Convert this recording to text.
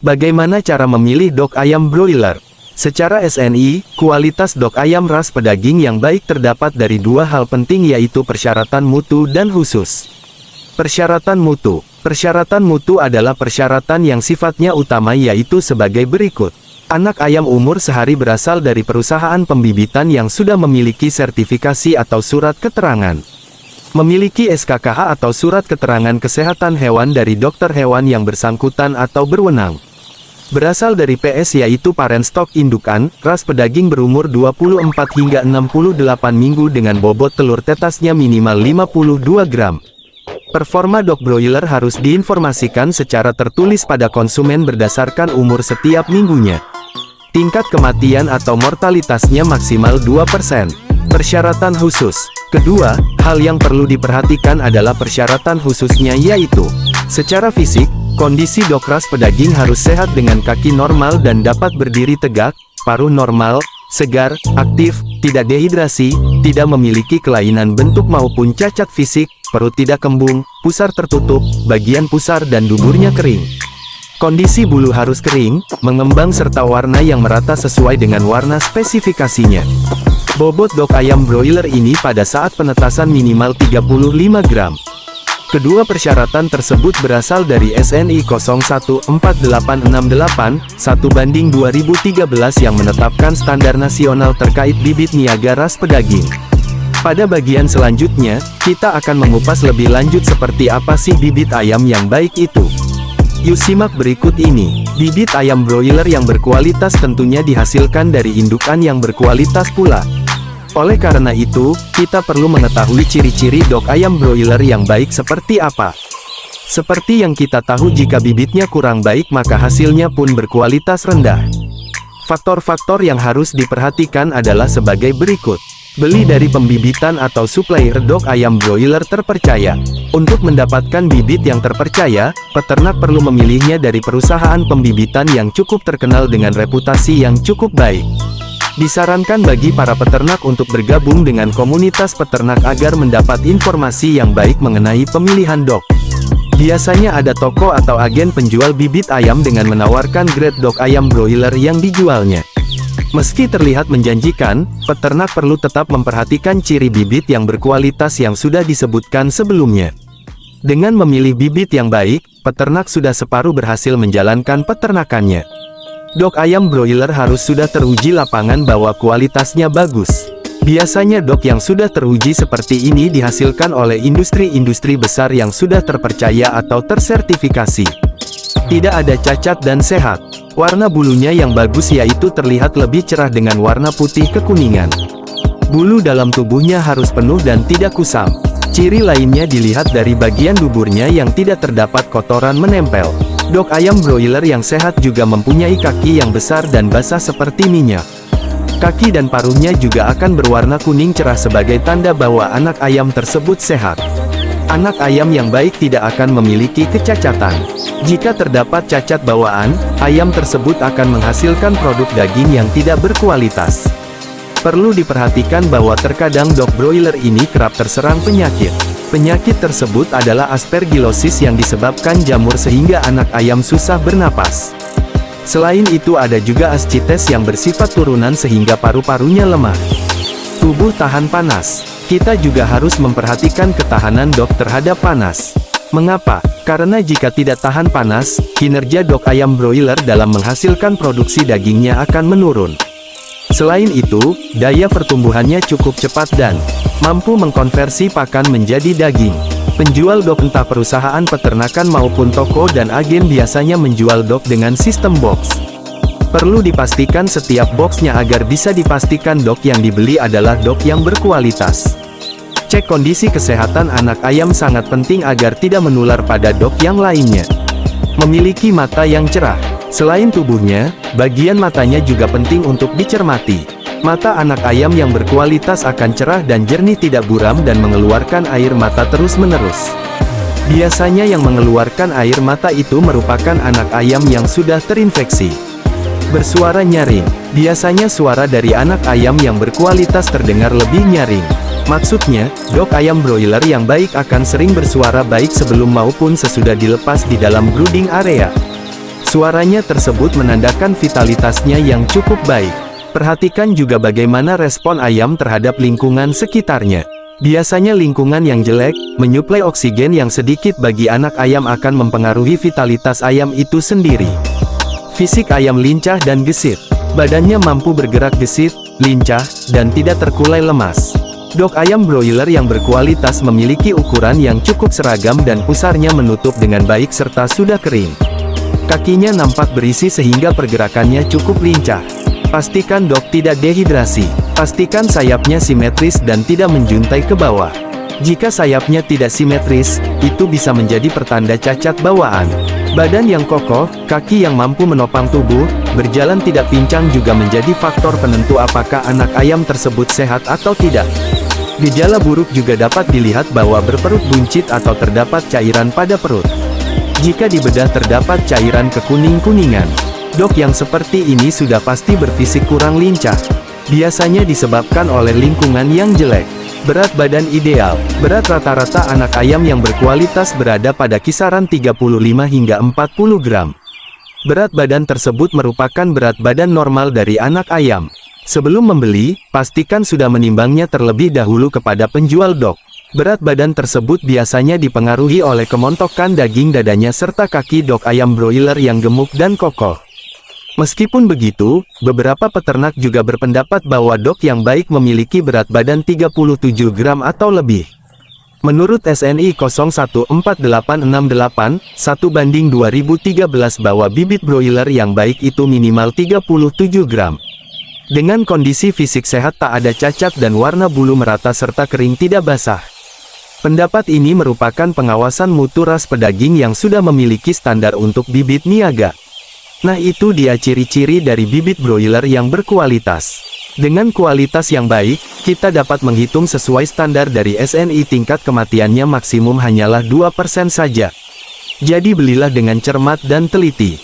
Bagaimana cara memilih dok ayam broiler? Secara SNI, kualitas dok ayam ras pedaging yang baik terdapat dari dua hal penting, yaitu persyaratan mutu dan khusus. Persyaratan mutu. Persyaratan mutu adalah persyaratan yang sifatnya utama, yaitu sebagai berikut. Anak ayam umur sehari berasal dari perusahaan pembibitan yang sudah memiliki sertifikasi atau surat keterangan. Memiliki SKKH atau surat keterangan kesehatan hewan dari dokter hewan yang bersangkutan atau berwenang. Berasal dari PS, yaitu parent stock indukan, ras pedaging berumur 24 hingga 68 minggu dengan bobot telur tetasnya minimal 52 gram. Performa dok broiler harus diinformasikan secara tertulis pada konsumen berdasarkan umur setiap minggunya. Tingkat kematian atau mortalitasnya maksimal 2%. Persyaratan khusus. Kedua, hal yang perlu diperhatikan adalah persyaratan khususnya, yaitu secara fisik, kondisi dok ras pedaging harus sehat dengan kaki normal dan dapat berdiri tegak, paruh normal, segar, aktif, tidak dehidrasi, tidak memiliki kelainan bentuk maupun cacat fisik, perut tidak kembung, pusar tertutup, bagian pusar dan duburnya kering. Kondisi bulu harus kering, mengembang serta warna yang merata sesuai dengan warna spesifikasinya. Bobot dok ayam broiler ini pada saat penetasan minimal 35 gram. Kedua persyaratan tersebut berasal dari SNI 014868 1/2013 yang menetapkan standar nasional terkait bibit niaga ras pedaging. Pada bagian selanjutnya, kita akan mengupas lebih lanjut seperti apa sih bibit ayam yang baik itu. Yuk simak berikut ini. Bibit ayam broiler yang berkualitas tentunya dihasilkan dari indukan yang berkualitas pula. Oleh karena itu, kita perlu mengetahui ciri-ciri dok ayam broiler yang baik seperti apa. Seperti yang kita tahu, jika bibitnya kurang baik maka hasilnya pun berkualitas rendah. Faktor-faktor yang harus diperhatikan adalah sebagai berikut. Beli dari pembibitan atau supplier dok ayam broiler terpercaya. Untuk mendapatkan bibit yang terpercaya, peternak perlu memilihnya dari perusahaan pembibitan yang cukup terkenal dengan reputasi yang cukup baik. Disarankan bagi para peternak untuk bergabung dengan komunitas peternak agar mendapat informasi yang baik mengenai pemilihan dok. Biasanya ada toko atau agen penjual bibit ayam dengan menawarkan grade dok ayam broiler yang dijualnya. Meski terlihat menjanjikan, peternak perlu tetap memperhatikan ciri bibit yang berkualitas yang sudah disebutkan sebelumnya. Dengan memilih bibit yang baik, peternak sudah separuh berhasil menjalankan peternakannya. Dok ayam broiler harus sudah teruji lapangan bahwa kualitasnya bagus. Biasanya dok yang sudah teruji seperti ini dihasilkan oleh industri-industri besar yang sudah terpercaya atau tersertifikasi. Tidak ada cacat dan sehat. Warna bulunya yang bagus, yaitu terlihat lebih cerah dengan warna putih kekuningan. Bulu dalam tubuhnya harus penuh dan tidak kusam. Ciri lainnya dilihat dari bagian duburnya yang tidak terdapat kotoran menempel. Dok ayam broiler yang sehat juga mempunyai kaki yang besar dan basah seperti minyak. Kaki dan paruhnya juga akan berwarna kuning cerah sebagai tanda bahwa anak ayam tersebut sehat. Anak ayam yang baik tidak akan memiliki kecacatan. Jika terdapat cacat bawaan, ayam tersebut akan menghasilkan produk daging yang tidak berkualitas. Perlu diperhatikan bahwa terkadang dok broiler ini kerap terserang penyakit. Penyakit tersebut adalah aspergillosis yang disebabkan jamur sehingga anak ayam susah bernapas. Selain itu ada juga ascites yang bersifat turunan sehingga paru-parunya lemah. Tubuh tahan panas. Kita juga harus memperhatikan ketahanan dok terhadap panas. Mengapa? Karena jika tidak tahan panas, kinerja dok ayam broiler dalam menghasilkan produksi dagingnya akan menurun. Selain itu, daya pertumbuhannya cukup cepat dan mampu mengkonversi pakan menjadi daging. Penjual dok entah perusahaan peternakan maupun toko dan agen biasanya menjual dok dengan sistem box. Perlu dipastikan setiap boxnya agar bisa dipastikan dok yang dibeli adalah dok yang berkualitas. Cek kondisi kesehatan anak ayam sangat penting agar tidak menular pada dok yang lainnya. Memiliki mata yang cerah. Selain tubuhnya, bagian matanya juga penting untuk dicermati. Mata anak ayam yang berkualitas akan cerah dan jernih, tidak buram dan mengeluarkan air mata terus-menerus. Biasanya yang mengeluarkan air mata itu merupakan anak ayam yang sudah terinfeksi. Bersuara nyaring. Biasanya suara dari anak ayam yang berkualitas terdengar lebih nyaring. Maksudnya, dok ayam broiler yang baik akan sering bersuara baik sebelum maupun sesudah dilepas di dalam brooding area. Suaranya tersebut menandakan vitalitasnya yang cukup baik. Perhatikan juga bagaimana respon ayam terhadap lingkungan sekitarnya. Biasanya lingkungan yang jelek, menyuplai oksigen yang sedikit bagi anak ayam akan mempengaruhi vitalitas ayam itu sendiri. Fisik ayam lincah dan gesit. Badannya mampu bergerak gesit, lincah, dan tidak terkulai lemas. Dok ayam broiler yang berkualitas memiliki ukuran yang cukup seragam dan pusarnya menutup dengan baik serta sudah kering. Kakinya nampak berisi sehingga pergerakannya cukup lincah. Pastikan dok tidak dehidrasi. Pastikan sayapnya simetris dan tidak menjuntai ke bawah. Jika sayapnya tidak simetris, itu bisa menjadi pertanda cacat bawaan. Badan yang kokoh, kaki yang mampu menopang tubuh, berjalan tidak pincang juga menjadi faktor penentu apakah anak ayam tersebut sehat atau tidak. Gejala buruk juga dapat dilihat bahwa berperut buncit atau terdapat cairan pada perut. Jika dibedah terdapat cairan kekuning-kuningan. Dok yang seperti ini sudah pasti berfisik kurang lincah. Biasanya disebabkan oleh lingkungan yang jelek. Berat badan ideal. Berat rata-rata anak ayam yang berkualitas berada pada kisaran 35 hingga 40 gram. Berat badan tersebut merupakan berat badan normal dari anak ayam. Sebelum membeli, pastikan sudah menimbangnya terlebih dahulu kepada penjual dok. Berat badan tersebut biasanya dipengaruhi oleh kemontokan daging dadanya serta kaki dok ayam broiler yang gemuk dan kokoh. Meskipun begitu, beberapa peternak juga berpendapat bahwa dok yang baik memiliki berat badan 37 gram atau lebih. Menurut SNI 014868, 1:2013 bahwa bibit broiler yang baik itu minimal 37 gram. Dengan kondisi fisik sehat tak ada cacat dan warna bulu merata serta kering tidak basah. Pendapat ini merupakan pengawasan mutu ras pedaging yang sudah memiliki standar untuk bibit niaga. Nah itu dia ciri-ciri dari bibit broiler yang berkualitas. Dengan kualitas yang baik, kita dapat menghitung sesuai standar dari SNI tingkat kematiannya maksimum hanyalah 2% saja. Jadi belilah dengan cermat dan teliti.